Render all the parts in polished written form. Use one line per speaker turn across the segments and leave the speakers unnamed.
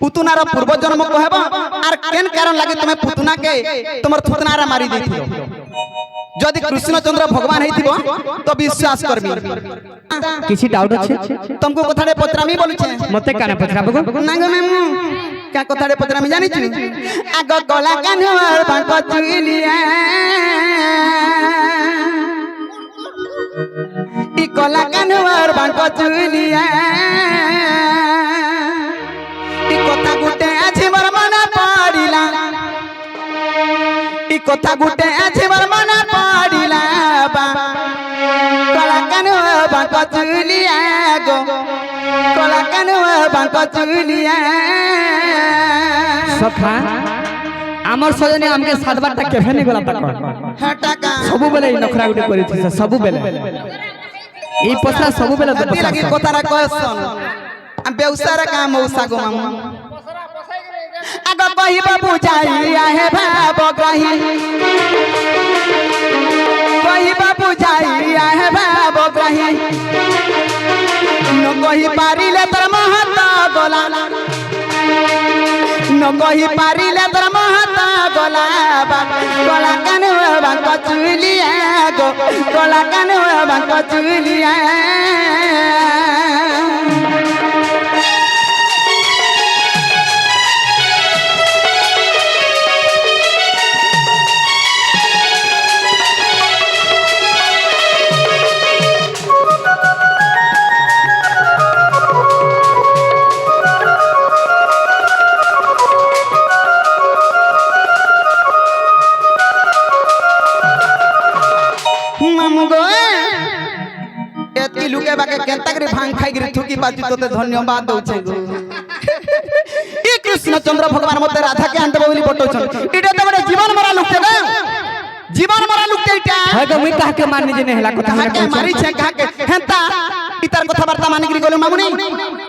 पुतुनार पूर्व जन्म कहबो आर केन कारण लागे तुमे पुतुना के तुमर थुतनारा मारी देथियो जदि कृष्णचंद्र भगवान हेतिबो तो विश्वास करबी
किसी डाउट अछि
तुमको कथाडे पत्रामी बोलु छे
मते काने पचराबो
नांग मेमु का कथाडे पत्रामी जानि छु आग गला कान्हर बांक चुलिया ई गला कान्हर बांक चुलिया ई कथा गुटे आछि मोर मन पड़िला ई कथा गुटे आछि मोर मन पड़िला बा गला कान्हर बांक चुलिया गो गला कान्हर बांक चुलिया
सखा आमर सजने हमके सात बार तक केफे नहीं गला तक
हटाका
सबु बेले नखरा गुटे करिथि से सबु बेले ई पसरा सबु बेले तो
हती लगी कोतारा कहसन हम बेउसारा का मौसा गो मामू आग कहिबा बुझाई आहे भाव ग्रही कहिबा बुझाई आहे भाव ग्रही न कहि पारिले तर महत गोला न कहि पारिले तर महत गोला गला कानु बांक चुलिया गो गला कानु बांक चुलिया लुके बाके केंता करे भांग खाई गिरी थुकी बाजी तोते धन्यवाद दउ छे गो ई कृष्णचंद्र भगवान मते राधा के आनते बोली बटो छन इटा त बड़े जीवन मरा लुकते ना जीवन मरा लुकते इटा
है गो मी काहे के माननी जे नेहला कथा
के मारी छे काहे के हेंता इतार कथा वार्ता मानी गिरी गोले मामुनी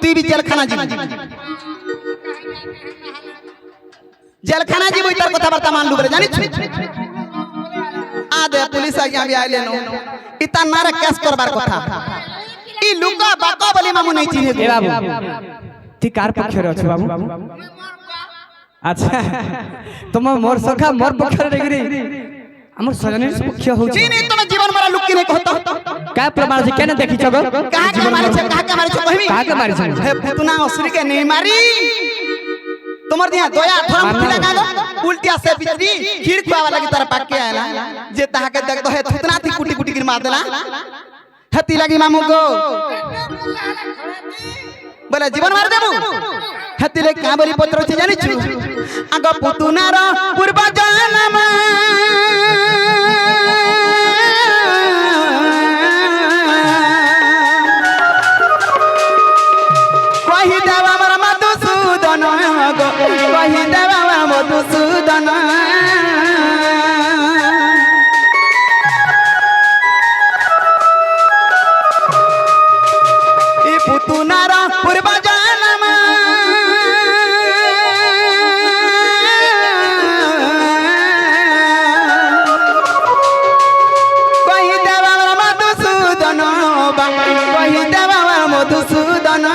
तू भी जेल खाना जी जेल खाना जी इतार कथा वार्ता मान लुबरे जानि छु आ दे पुलिस आ गया भी आइले नो इता नारे केस करबार कथा ई लुका बाका बोली मामू नहीं चिन्हे
ए बाबू ती कार पक्ष रे छ बाबू अच्छा तुम मोर सखा मोर पक्ष रे गिरी हमर सजने पक्ष हो
चिन्हे तुम जीवन मरा लुक के नहीं कहतो
का प्रमाण से केने देखि छगो
कहा के मारे छ कहबी
कहा के मारे छ
हे पुतना असुरी के नहीं मारी तुमर दिया दोया थोड़ा मुट्ठी लगा दो उल्टिया से बिजली खीर खुआवा लगी तारा पाक के आला जे ताहा के देख दो हे थुतना थी कुटी कुटी गिर मार देला हती लगी मामू को बोले जीवन मार देबू हती ले का बोली पत्र छ जानि छु आग पुतुनार पूर्व जन्म कहि देवा हमर मधुसूदन गो कहि देवा मधुसूदन ई पुतुनार पूर्व जन्म कहि देवा मधुसूदन कहि देवा मधुसूदन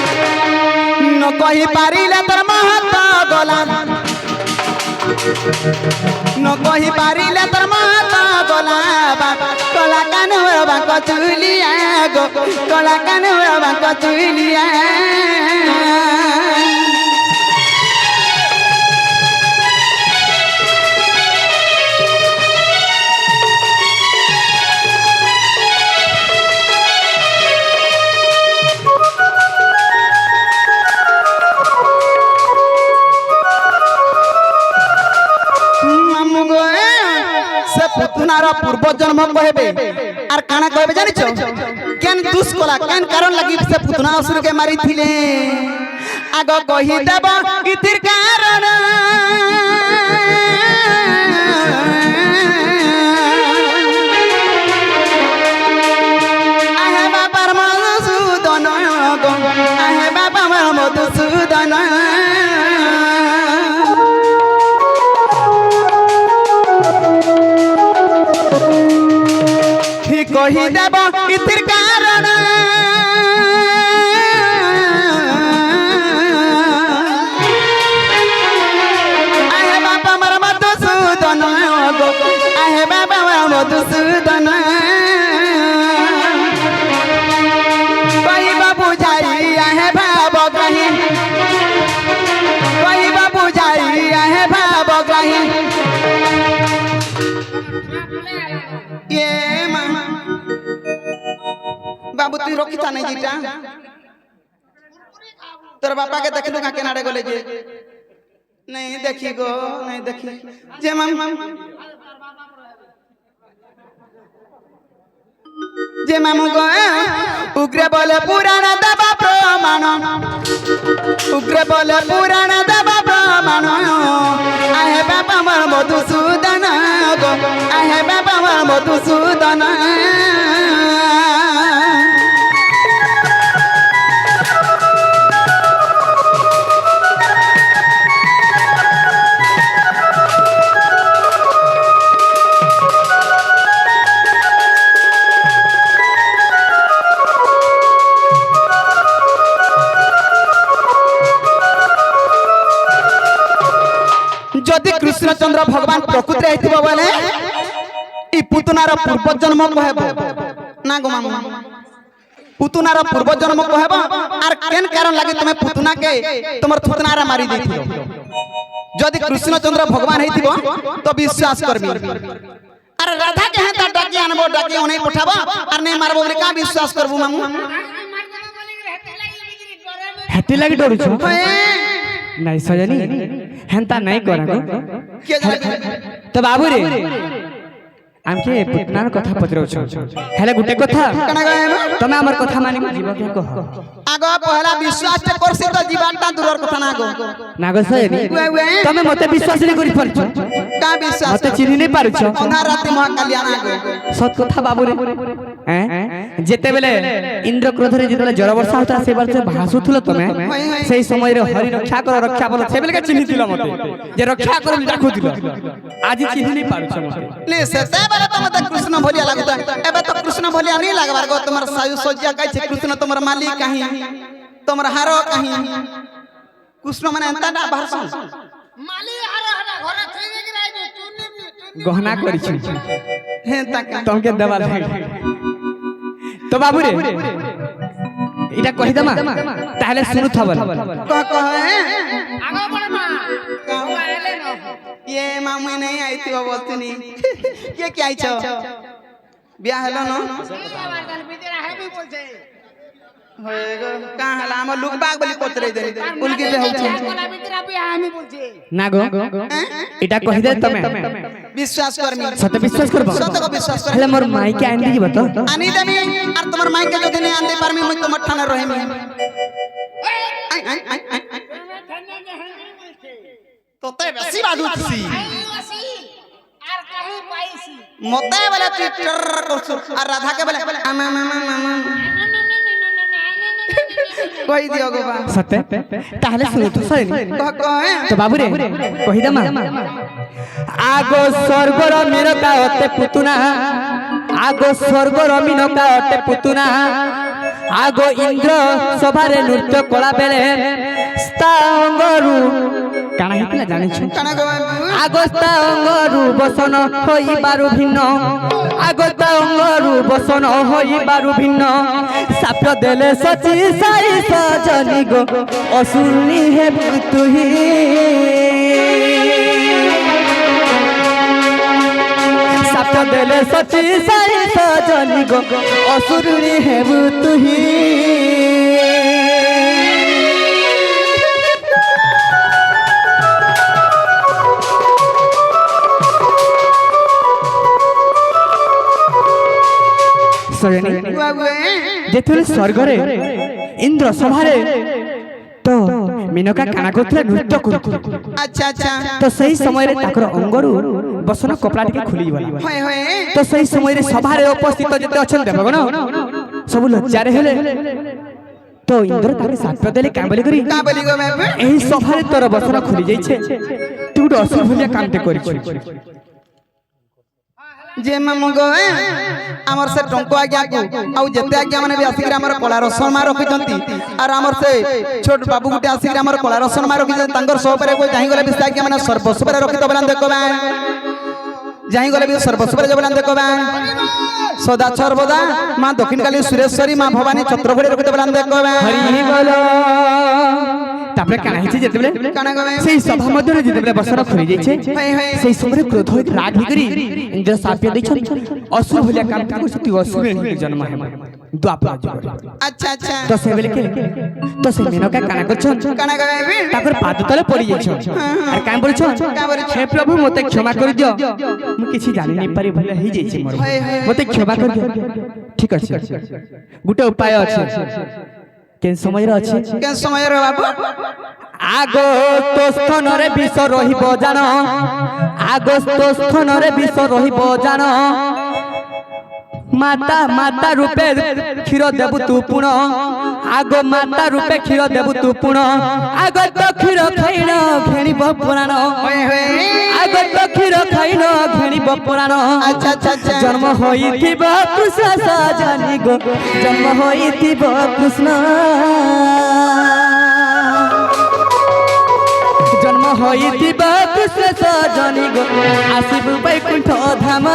न कहि पारिले तर महत गोला न कहि पारिले तर महत गोला गला कान बांक चुलिया गो गला कान बांक चुलिया पुतुनार पूर्व जन्म कहबे आर काना कहबे जानि छो केन दुष् कला केन कारण लगी से पुतना असुर के मारी थिले आग कहि देब इतिर कारण आहे बापर मधुसूदन गो आहे बापा मधुसूदन कही देब इतिर कारण आहे बाबा मर मधुसूदन गो आहे बाबा मधुसूदन कही बाबू जाई आहे भाव कहीं कही बाबू जाई आहे भाव कहीं ये मामा बाबू तू रोकी था नहीं जीटा तोर बापा के देख लूंगा किनारे गले जे नहीं देखी गो नहीं देखी जे मामा जे मामू गो उग्र बोले पुराण दबा प्रमाण उग्र बोले पुराण दबा प्रमाण आहे बाबा मर मधुसूदन गो आहे बाबा मर मधुसूदन जदि कृष्णचंद्र भगवान प्रकृति आइथिबो बोले ई पुतनार पूर्व जन्म कहबो ना गो मामा पुतनार पूर्व जन्म कहबो आर केन कारण लागि तमे पुतना के तमर थुतनारा मारी देथियो जदि कृष्णचंद्र भगवान आइथिबो तो विश्वास करबी अरे राधा के हेता डाकी आनबो डाकी ओने पठाबो आर नै मारबो रे का विश्वास करबो मामू
हेती लागि डरू छु नहीं सजनी हेंता नहीं करा
के जाने
तो बाबू रे आमके पुतनार कथा पचरो छ हेले गुटे कथा
कना गए
तमे हमर कथा मानि जीव के कह
आगो पहला विश्वास ते करसी तो जीवनटा दूरर कथा ना गो
नागो सजनी तमे मते विश्वास नहीं करि परछ
का विश्वास
मते चिन्हि नहीं पारुछ
ओना राति महाकालिया ना गो
सत कथा बाबू रे हैं जेते बेले इंद्र क्रोध रे जेते जड़ वर्षा होता से वर्ष भासुथुल तमे सेही समय रे हरि रक्षा बोल से बेले के चिन्हि दिलो मते जे रक्षा कर डाकू दिलो आज चिन्हि नहीं पारुछ मते
ने से बेले तो मते कृष्ण भलिया लागता एबे तो कृष्ण भलिया नहीं लागबार गो तुम्हार सायु सज्जा कहै छै कृष्ण तुम्हार मालिक कहीं तुम्हार हारो कहीं कृष्ण माने एंता ना भाषा
माली हारो हटा घरे थई के राइ चुनी
गहना करि छी
हे तक
तमके देवा लाग तो बाबू रे इटा कहि दमा ताहले सुनु थबल
कहे
आगो बड़ मां कहू आले न
ये मामू नहीं आई थी बोलतनी के क्या आई छो ब्याह हलो न
आवाज गल बिदरा है भी बोलछे
होएगो का हला हम लुक बाग बली कोतरे दे उनकी पे होछ
कोला बिदरा भी हामी बोलछे
नागो इटा कहि दे तमे
विश्वास करमी
सत विश्वास करबो
सत को विश्वास कर
हेले मोर माई के आंदी जीव तो
आनी देमी और तुम्हार माई के जो दिन आंदे पर मी तो मठा न रहे मी आई आई आई आई तो ते बेसी बाजू छी
आईसी आर कहीं पाईसी
मते वाला ट्विटर करछु और राधा के वाला मामा मामा कोई दियो गो बा
सत्य ताहले सुनु तो सही
कहे
तो बाबू रे कहि दमा आगो स्वर्गर मिनका अते पुतुना आगो स्वर्गर मिनका अते पुतुना आगो इंद्र सभारे नृत्य कला बेले स्तांगरु काना हितला जानि छु
कना गो
आगो स्तांगरु बसन होई बारु भिन्न आगो स्तांगरु बसन होई बारु भिन्न साप देले सची साई सजनी गो असुरनी हे तुही साप देले सची साई सजनी गो असुरनी हे तुही सजनी जेथुले स्वर्गरे इंद्र सभारे तो मिनका काना करथले नृत्य करथले
अच्छा अच्छा
तो सही समय रे ताकर अंगरु बसन कपड़ा टिके खुली गला
होय होय
तो सही समय रे सभारे उपस्थित जेते अछन देवगण सब लज्जा रे हेले तो इंद्र ताके साप देले काबली करी
का बोली गो मैं
एही सभारे तोर बसन खुली जाई छे तू तो असुर भलिया कामते करी छी
जे मामू गए हमर से टंको आज्ञा को आउ जते आज्ञा माने भी आसिक हमर कला रसन मा रखि जंती और हमर से छोट बाबू गुटे आसिक हमर कला रसन मा रखि जंती तांगर सो परे कोई जाहि गले विस्तार आज्ञा माने सर्वस्व परे रखि तबलान देखो बा जाहि गले भी सर्वस्व परे जबलान देखो बा सदा सर्वदा मां दक्षिणकाली सुरेश्वरी मां भवानी छत्रफड़ी रखि तबलान देखो बा
हरि बोलो तापरे काना हिचे जेतेबेले
काना गवे
सेही सभा मध्य रे जेतेबेले बसर खरी जाइछे सेही समय क्रोध होइत राग हिकरी इंद्र सापिय दैछन असुर भलिया काम करू सती असुर हिके जन्म है द्वापर जुग
अच्छा अच्छा
तो से बेले के तो से मेनका काना करछन
काना गवे
ताकर पाद तले पड़ी जाइछन अरे काम बोलछन हे प्रभु मते क्षमा कर दियो मु किछि जानि नै पारि भले हि जाइछे मोर मते क्षमा कर दियो ठीक अछि गुटे उपाय अछि केन समय रे अछि
केन समय रे बाबू
आगो तो स्थान रे विष रहिबो जान आगो तो स्थान रे विष रहिबो जान माता माता रूपे क्षीर देबु तू पुण आगो माता रूपे क्षीर देबु तू पुण आगो तो क्षीर खाइन घेणिब पुराण आगो तो क्षीर खाइन घेणिब पुराण
अच्छा अच्छा अच्छा
जन्म होइथिब कृष्ण सजनी गो जन्म होइथिब कृष्ण जन्म होइथिब कृष्ण सजनी गो आसिबु बैकुंठ धाम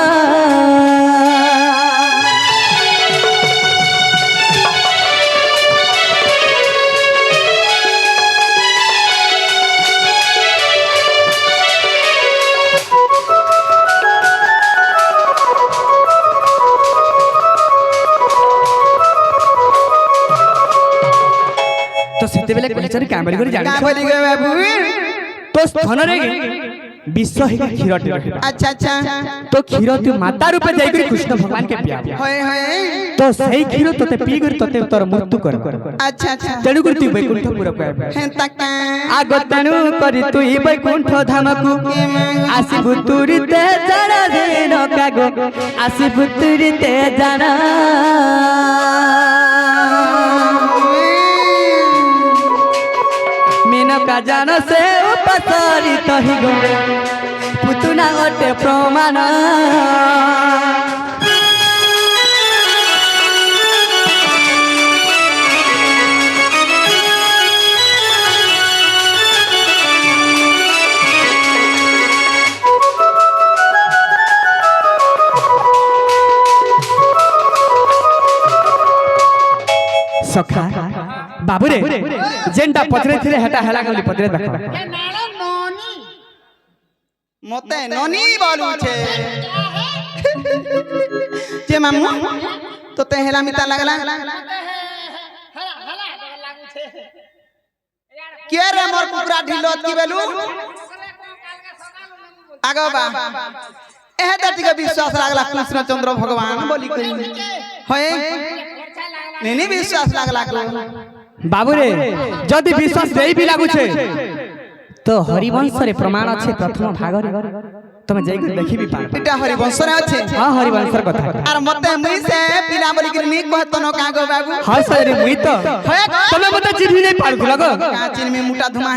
तो सेते बेले कहचरी कामरी करी जानि
का बोली गए बाबू
तो स्थान रे विश्व है क्षीर टे
अच्छा अच्छा
तो क्षीर तू माता रूपे जाई करी कृष्ण भगवान के पिया
होय होय
तो सही क्षीर तते पी कर तते तोर मृत्यु कर
अच्छा अच्छा
तेणु कर तू वैकुंठपुर पाए
हें तका
आगो तेणु करी तू वैकुंठ धामकु आसिबु तुरिते जाना दिन कागो आसिबु तुरिते जाना मेनका जान से उपसरित हि गो पुतुना अटे प्रमाण सखा बाबू रे जेंटा पचरे थिले हेटा हेला गली पचरे देखो
के नालो नोनी
मते ननी बोलू छे
क्या है
जे मामू तो ते हेला मिता लागला
हला हला लागू छे यार
के रे मोर कुकरा ढिलोत की बेलू
काल का सकाल
आगो बा एहे दति के विश्वास लागला कृष्ण चंद्र भगवान बोली करी होय नेनी विश्वास लागला को
बाबू रे जदि विश्वास देई भी लागू छे तो हरिवंश रे प्रमाण अछि प्रथम भाग रे तमे जाई के देखि भी पा
इटा हरिवंश रे अछि
हां हरिवंश र कथा
आर मते मुई से पिला बोली करी नी कहत न कागो बाबू
हां सर मुई तो
होय गो
तमे मते चिन्हि नै पाड़ लगो
का चिन्ह में मोटा धुमा